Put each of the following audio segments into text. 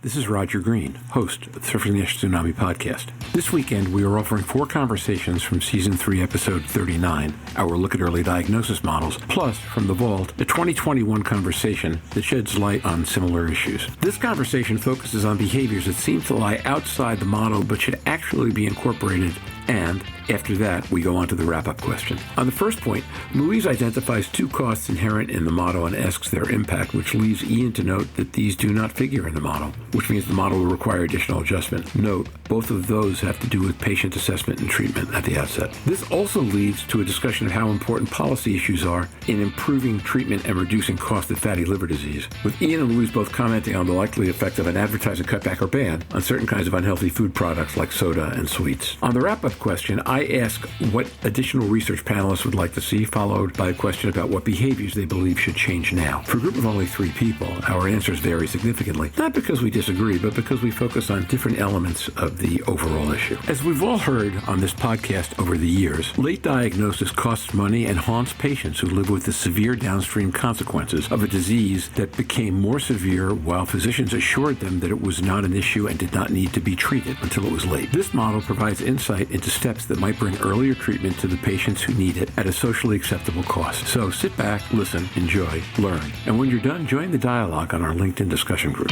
this is Roger Green, host of the Surfing the NASH Tsunami podcast. This weekend, we are offering 4 conversations from Season 3, Episode 39, our look at early diagnosis models, plus, from the vault, a 2021 conversation that sheds light on similar issues. This conversation focuses on behaviors that seem to lie outside the model but should actually be incorporated, and after that, we go on to the wrap-up question. On the first point, Louise identifies 2 costs inherent in the model and asks their impact, which leaves Ian to note that these do not figure in the model, which means the model will require additional adjustment. Note, both of those have to do with patient assessment and treatment at the outset. This also leads to a discussion of how important policy issues are in improving treatment and reducing cost of fatty liver disease, with Ian and Louise both commenting on the likely effect of an advertising cutback or ban on certain kinds of unhealthy food products like soda and sweets. On the wrap-up question, I ask what additional research panelists would like to see, followed by a question about what behaviors they believe should change now. For a group of only 3 people, our answers vary significantly, not because we disagree, but because we focus on different elements of the overall issue. As we've all heard on this podcast over the years, late diagnosis costs money and haunts patients who live with the severe downstream consequences of a disease that became more severe while physicians assured them that it was not an issue and did not need to be treated until it was late. This model provides insight into steps that might bring earlier treatment to the patients who need it at a socially acceptable cost. So sit back, listen, enjoy, learn, and when you're done, join the dialogue on our LinkedIn discussion group.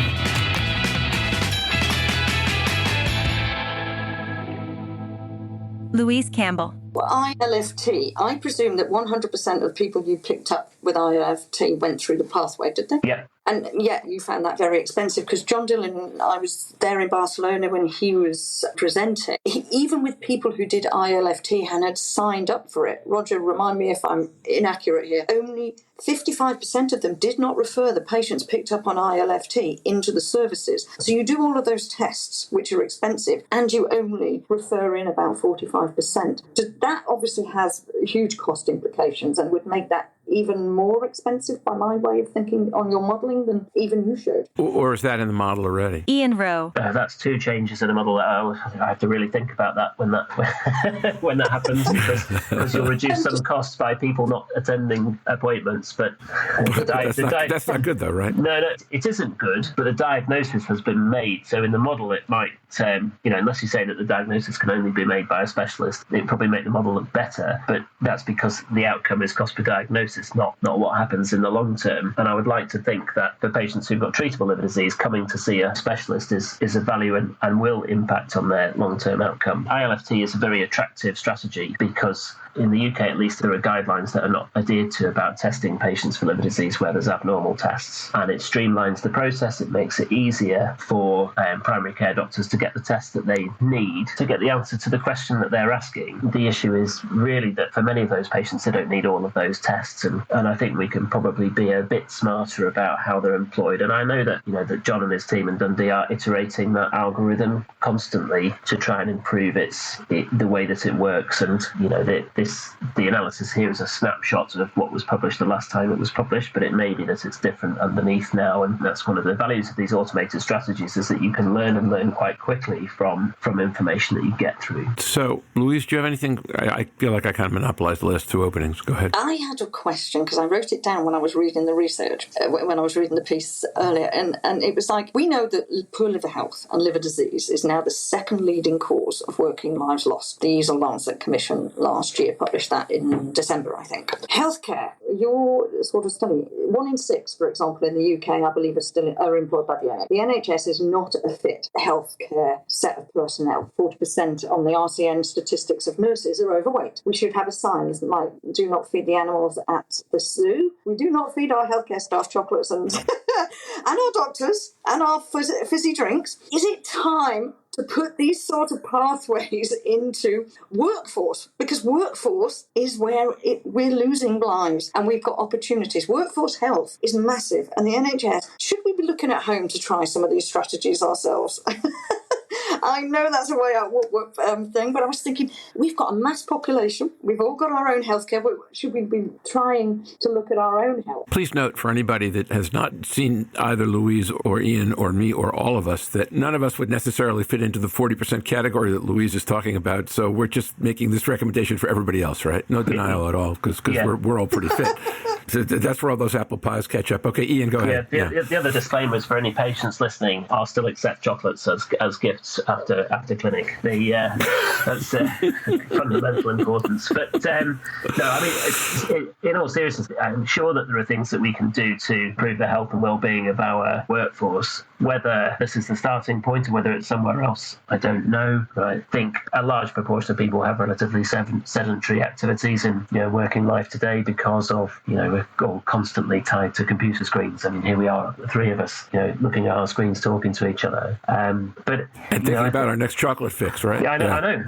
Louise Campbell. Well, iLFT, I presume that 100% of people you picked up with iLFT went through the pathway, did they? Yeah. And yet you found that very expensive because John Dillon, I was there in Barcelona when he was presenting. Even with people who did iLFT and had signed up for it, Roger, remind me if I'm inaccurate here, only 55% of them did not refer the patients picked up on iLFT into the services. So you do all of those tests, which are expensive, and you only refer in about 45%. So that obviously has huge cost implications and would make that even more expensive by my way of thinking on your modelling than even you showed. Or is that in the model already? Ian Rowe. That's 2 changes in the model. I have to really think about that when that when that happens, because you'll reduce some costs by people not attending appointments. But that's not good, though, right? No, it isn't good. But the diagnosis has been made. So in the model, it might, unless you say that the diagnosis can only be made by a specialist, it probably make the model look better. But that's because the outcome is cost per diagnosis. It's not what happens in the long term. And I would like to think that for patients who've got treatable liver disease, coming to see a specialist is a value and will impact on their long-term outcome. iLFT is a very attractive strategy because in the UK, at least, there are guidelines that are not adhered to about testing patients for liver disease where there's abnormal tests. And it streamlines the process. It makes it easier for primary care doctors to get the tests that they need to get the answer to the question that they're asking. The issue is really that for many of those patients, they don't need all of those tests. And I think we can probably be a bit smarter about how they're employed. And I know that, that John and his team in Dundee are iterating that algorithm constantly to try and improve the way that it works. And, the analysis here is a snapshot of what was published the last time it was published, but it may be that it's different underneath now. And that's one of the values of these automated strategies, is that you can learn quite quickly from information that you get through. So, Louise, do you have anything? I feel like I kind of monopolized the last 2 openings. Go ahead. I had a question because I wrote it down when I was reading the research, when I was reading the piece earlier. And it was like, we know that poor liver health and liver disease is now the 2nd leading cause of working lives lost. The Easel Lancet Commission last year published that in December, I think. Healthcare, your sort of study, 1 in 6, for example, in the UK, I believe, are employed by the NHS. The NHS is not a fit healthcare set of personnel. 40% on the RCN statistics of nurses are overweight. We should have a sign like, do not feed the animals at the zoo. We do not feed our healthcare staff chocolates and and our doctors and our fizzy drinks. Is it time to put these sort of pathways into workforce? Because workforce is where we're losing lives and we've got opportunities. Workforce health is massive. And the NHS, should we be looking at home to try some of these strategies ourselves? I know that's a way out thing, but I was thinking, we've got a mass population. We've all got our own healthcare. Should we be trying to look at our own health? Please note, for anybody that has not seen either Louise or Ian or me or all of us, that none of us would necessarily fit into the 40% category that Louise is talking about. So we're just making this recommendation for everybody else, right? No denial at all, because we're all pretty fit. So that's where all those apple pies catch up. Okay, Ian, go ahead. The other disclaimers for any patients listening are still accept chocolates as gifts after clinic. That's fundamental importance. But no, I mean, in all seriousness, I'm sure that there are things that we can do to improve the health and well-being of our workforce. Whether this is the starting point or whether it's somewhere else, I don't know. But I think a large proportion of people have relatively sedentary activities in working life today because of we're all constantly tied to computer screens. I mean, here we are, the three of us, looking at our screens, talking to each other. And thinking about our next chocolate fix, right? Yeah, I know.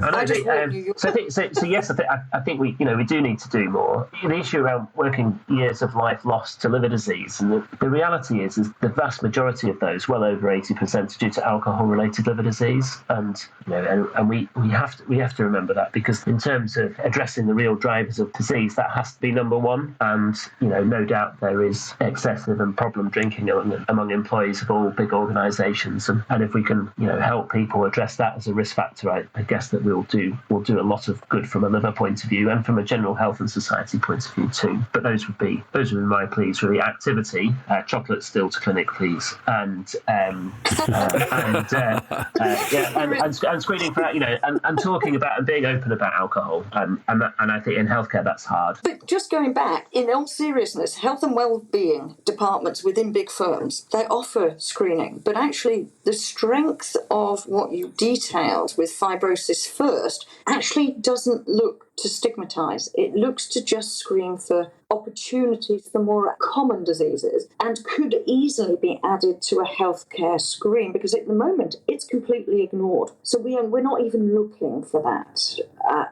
So yes, I think we do need to do more. The issue around working years of life lost to liver disease, and the reality is the vast majority of those, well over 80%, are due to alcohol-related liver disease, and we have to remember that, because in terms of addressing the real drivers of disease, that has to be number one. And no doubt there is excessive and problem drinking among employees of all big organisations, and if we can help people address that as a risk factor, I guess that we'll do a lot of good from a liver point of view and from a general health and society point of view too. But those would be my pleas really. Activity, chocolate still to clinic, please, and screening for and talking about and being open about alcohol, and I think in healthcare that's hard. But just going back, in all seriousness, health and well-being departments within big firms, they offer screening, but actually the strength of what you detailed with fibrosis first actually doesn't look to stigmatise. It looks to just screen for opportunities for more common diseases and could easily be added to a healthcare screen, because at the moment it's completely ignored. So we're not even looking for that.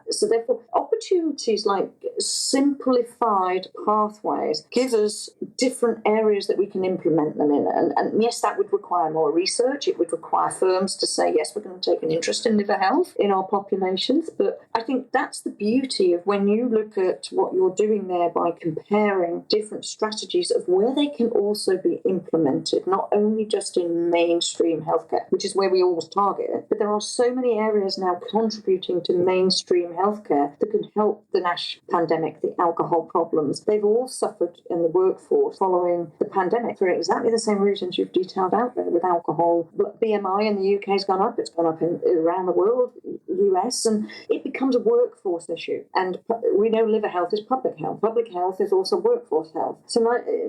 So therefore, opportunities like simplified pathways give us different areas that we can implement them in. And yes, that would require more research. It would require firms to say, yes, we're going to take an interest in liver health in our populations. But I think that's the beauty of when you look at what you're doing there by comparing different strategies of where they can also be implemented, not only just in mainstream healthcare, which is where we always target, but there are so many areas now contributing to mainstream healthcare that can help the NASH pandemic, the alcohol problems. They've all suffered in the workforce following the pandemic for exactly the same reasons you've detailed out there with alcohol. But BMI in the UK has gone up, it's gone up around the world, US, and it becomes a workforce issue. And we know liver health is public health. Public health is also workforce health. So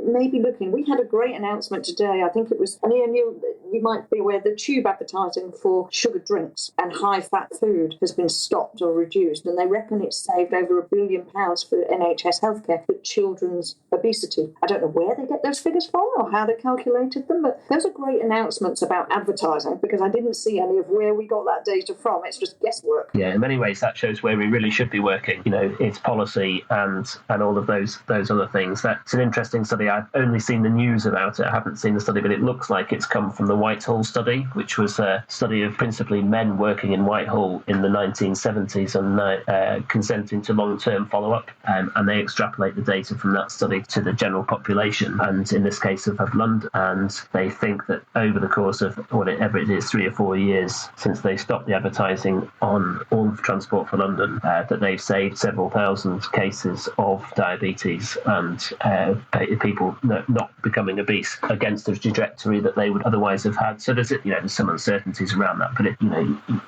maybe we had a great announcement today, I think it was, and Ian, you might be aware, the tube advertising for sugar drinks and high-fat food has been stopped or reduced, and they reckon it's saved over £1 billion for NHS healthcare for children's obesity. I don't know where they get those figures from or how they calculated them, but those are great announcements about advertising, because I didn't see any of where we got that data from. It's just guesswork. Yeah, in many ways that shows where we really should be working. It's policy and all of those other things. That's an interesting study. I've only seen the news about it. I haven't seen the study, but it looks like it's come from the Whitehall study, which was a study of principally men working in Whitehall in the 1970s and consenting to long-term follow-up. And they extrapolate the data from that study to the general population, and in this case of London. And they think that over the course of whatever it is, 3 or 4 years since they stopped the advertising on all of Transport for London, that they've saved several thousand cases of diabetes and people not becoming obese against the trajectory that they would otherwise have had. So there's some uncertainties around that, but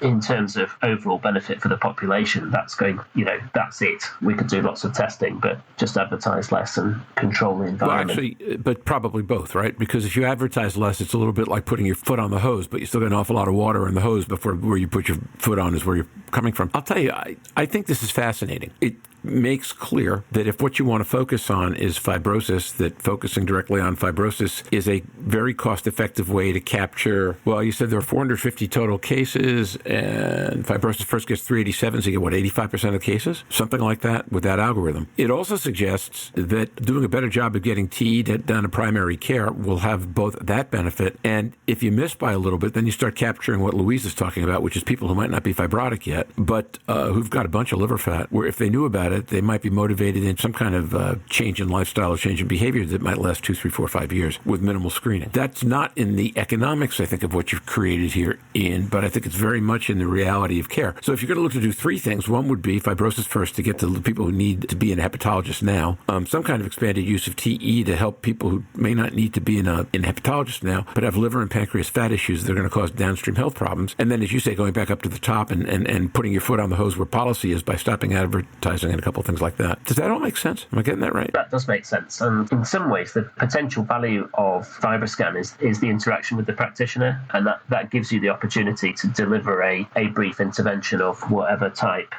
in terms of overall benefit for the population, that's it. We could do lots of testing, but just advertise less and control the environment. Well, actually, but probably both, right? Because if you advertise less, it's a little bit like putting your foot on the hose, but you still get an awful lot of water in the hose before where you put your foot on is where you're coming from. I'll tell you, I think this is fascinating. It makes clear that if what you want to focus on is fibrosis, that focusing directly on fibrosis is a very cost-effective way to capture, well, you said there are 450 total cases, and fibrosis first gets 387, so you get, 85% of cases? Something like that with that algorithm. It also suggests that doing a better job of getting TE down to primary care will have both that benefit, and if you miss by a little bit, then you start capturing what Louise is talking about, which is people who might not be fibrotic yet, but who've got a bunch of liver fat, where if they knew about at it, they might be motivated in some kind of change in lifestyle or change in behavior that might last 2, 3, 4, 5 years with minimal screening. That's not in the economics, I think, of what you've created here, Ian, but I think it's very much in the reality of care. So if you're going to look to do three things, one would be fibrosis first to get to the people who need to be in a hepatologist now, some kind of expanded use of TE to help people who may not need to be in a hepatologist now, but have liver and pancreas fat issues that are going to cause downstream health problems. And then, as you say, going back up to the top and putting your foot on the hose where policy is by stopping advertising and a couple of things like that. Does that all make sense? Am I getting that right? That does make sense. And in some ways, the potential value of FibroScan is the interaction with the practitioner, and that gives you the opportunity to deliver a brief intervention of whatever type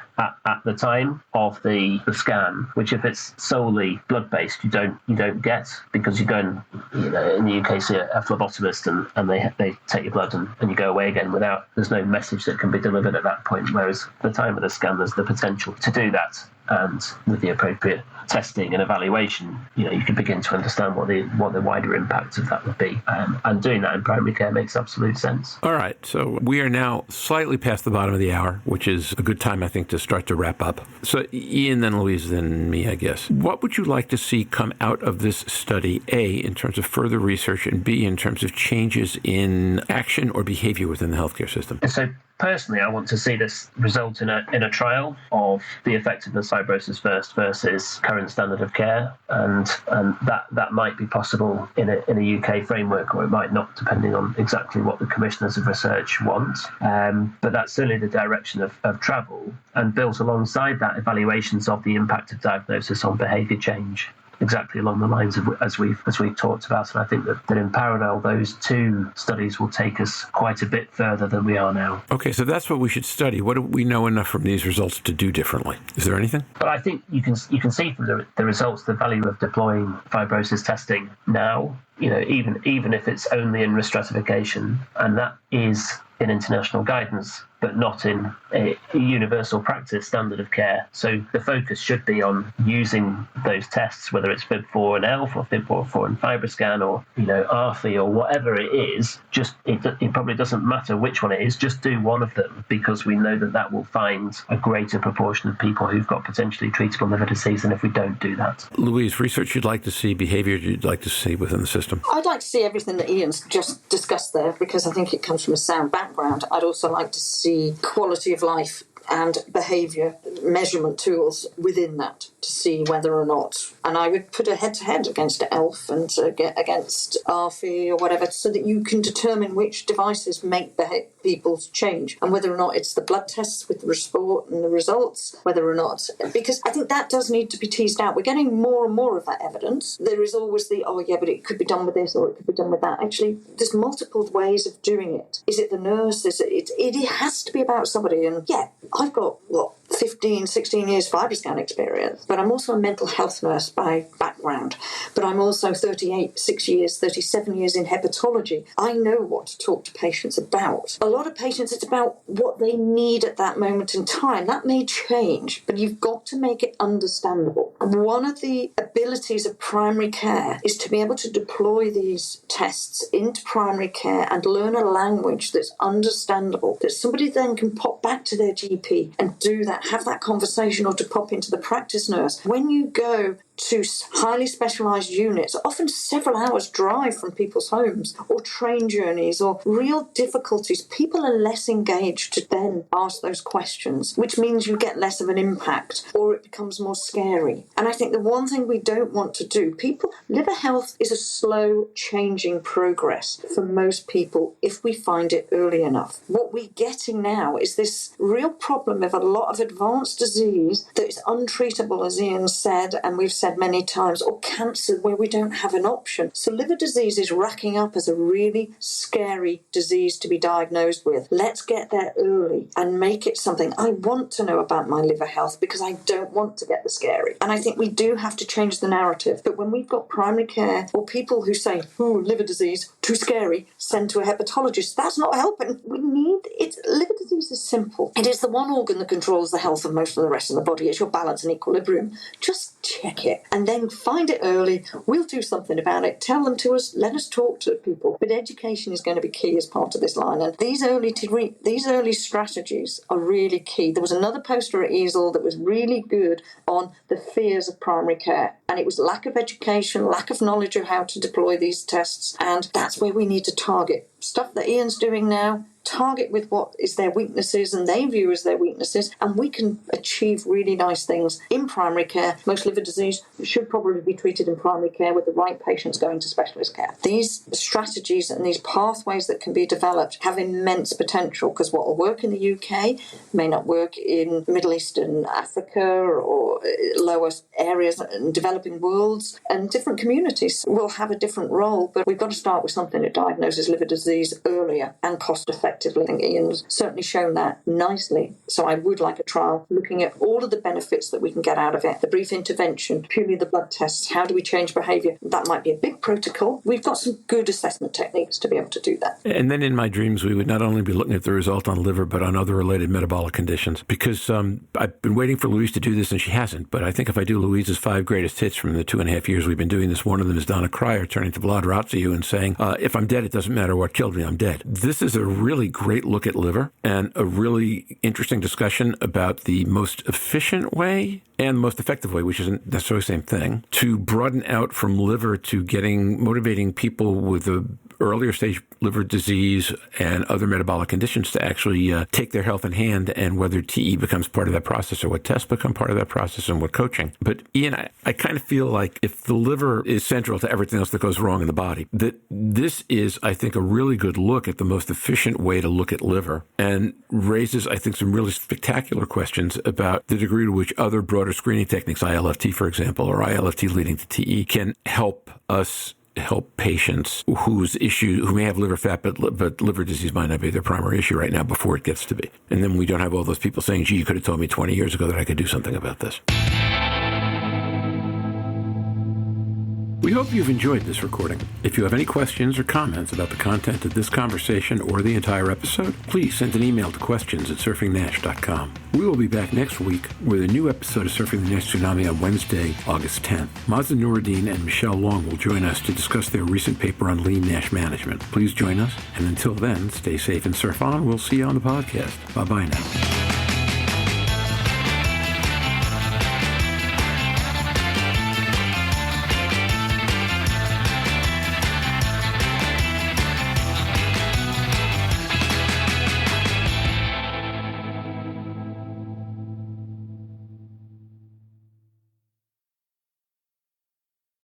at the time of the scan, which if it's solely blood-based, you don't get, because you go and, in the UK, see a phlebotomist and they take your blood and you go away again there's no message that can be delivered at that point, whereas at the time of the scan, there's the potential to do that. And with the appropriate testing and evaluation, you can begin to understand what the wider impact of that would be. And doing that in primary care makes absolute sense. All right. So we are now slightly past the bottom of the hour, which is a good time, I think, to start to wrap up. So Ian, then Louise, then me, I guess. What would you like to see come out of this study, A, in terms of further research, and B, in terms of changes in action or behavior within the healthcare system? So personally, I want to see this result in a trial of the effectiveness of fibrosis first versus current standard of care, and that might be possible in a UK framework, or it might not, depending on exactly what the commissioners of research want. But that's certainly the direction of travel, and built alongside that, evaluations of the impact of diagnosis on behaviour change, exactly along the lines of as we've talked about. And I think that in parallel, those two studies will take us quite a bit further than we are now. Okay, so that's what we should study. What do we know enough from these results to do differently? Is there anything? But I think you can see from the results the value of deploying fibrosis testing now, even if it's only in risk stratification, and that is in international guidance, but not in a universal practice standard of care. So the focus should be on using those tests, whether it's FIB4 and ELF or FIB4 and FibroScan or ARFI or whatever it is. Just it probably doesn't matter which one it is. Just do one of them, because we know that will find a greater proportion of people who've got potentially treatable liver disease than if we don't do that. Louise, research you'd like to see, behaviour you'd like to see within the system? I'd like to see everything that Ian's just discussed there, because I think it comes from a sound background. I'd also like to see quality of life and behaviour measurement tools within that to see whether or not, and I would put a head-to-head against ELF and against ARFI or whatever, so that you can determine which devices make people change, and whether or not it's the blood tests with the report and the results, whether or not, because I think that does need to be teased out. We're getting more and more of that evidence. There is always but it could be done with this or it could be done with that. Actually, there's multiple ways of doing it. Is it the nurse? It has to be about somebody, and I've got 15, 16 years FibroScan experience, but I'm also a mental health nurse by background, but I'm also 37 years in hepatology. I know what to talk to patients about. A lot of patients, it's about what they need at that moment in time. That may change, but you've got to make it understandable. One of the abilities of primary care is to be able to deploy these tests into primary care and learn a language that's understandable, that somebody then can pop back to their GP and do that, have that conversation, or to pop into the practice nurse. When you go to highly specialised units, often several hours drive from people's homes, or train journeys, or real difficulties, people are less engaged to then ask those questions, which means you get less of an impact, or it becomes more scary. And I think the one thing we don't want to do, liver health is a slow changing progress for most people if we find it early enough. What we're getting now is this real problem of a lot of advanced disease that is untreatable, as Ian said, and we've said many times, or cancer where we don't have an option. So liver disease is racking up as a really scary disease to be diagnosed with. Let's get there early and make it something. I want to know about my liver health because I don't want to get the scary. And I think we do have to change the narrative. But when we've got primary care or people who say, liver disease, too scary, send to a hepatologist, that's not helping. We need it. Liver disease is simple. It is the one organ that controls the health of most of the rest of the body. It's your balance and equilibrium. Just check it and then find it early. We'll do something about it. Tell them to us. Let us talk to people. But education is going to be key as part of this line. And these early strategies are really key. There was another poster at EASL that was really good on the fears of primary care. And it was lack of education, lack of knowledge of how to deploy these tests. And that's where we need to target. Stuff that Ian's doing now, target with what is their weaknesses and they view as their weaknesses, and we can achieve really nice things in primary care. Most liver disease should probably be treated in primary care with the right patients going to specialist care. These strategies and these pathways that can be developed have immense potential, because what will work in the UK may not work in the Middle East and Africa or lower areas in developing worlds, and different communities will have a different role. But we've got to start with something that diagnoses liver disease earlier and cost effectively. I think Ian's certainly shown that nicely. So I would like a trial looking at all of the benefits that we can get out of it. The brief intervention, purely the blood tests, how do we change behaviour? That might be a big protocol. We've got some good assessment techniques to be able to do that. And then in my dreams, we would not only be looking at the result on liver, but on other related metabolic conditions. Because I've been waiting for Louise to do this, and she hasn't. But I think if I do Louise's 5 greatest hits from the 2.5 years we've been doing this, one of them is Donna Cryer turning to Vlad Ratziou and saying, if I'm dead, it doesn't matter what killed me, I'm dead. This is a really great look at liver and a really interesting discussion about the most efficient way and most effective way, which isn't necessarily the same thing, to broaden out from liver to motivating people with a earlier stage liver disease and other metabolic conditions to actually take their health in hand, and whether TE becomes part of that process or what tests become part of that process and what coaching. But Ian, I kind of feel like if the liver is central to everything else that goes wrong in the body, that this is, I think, a really good look at the most efficient way to look at liver, and raises, I think, some really spectacular questions about the degree to which other broader screening techniques, iLFT, for example, or iLFT leading to TE, can help us help patients who may have liver fat, but liver disease might not be their primary issue right now before it gets to be. And then we don't have all those people saying, gee, you could have told me 20 years ago that I could do something about this. We hope you've enjoyed this recording. If you have any questions or comments about the content of this conversation or the entire episode, please send an email to questions@surfingnash.com. We will be back next week with a new episode of Surfing the NASH Tsunami on Wednesday, August 10th. Mazda Noureddin and Michelle Long will join us to discuss their recent paper on lean NASH management. Please join us, and until then, stay safe and surf on. We'll see you on the podcast. Bye-bye now.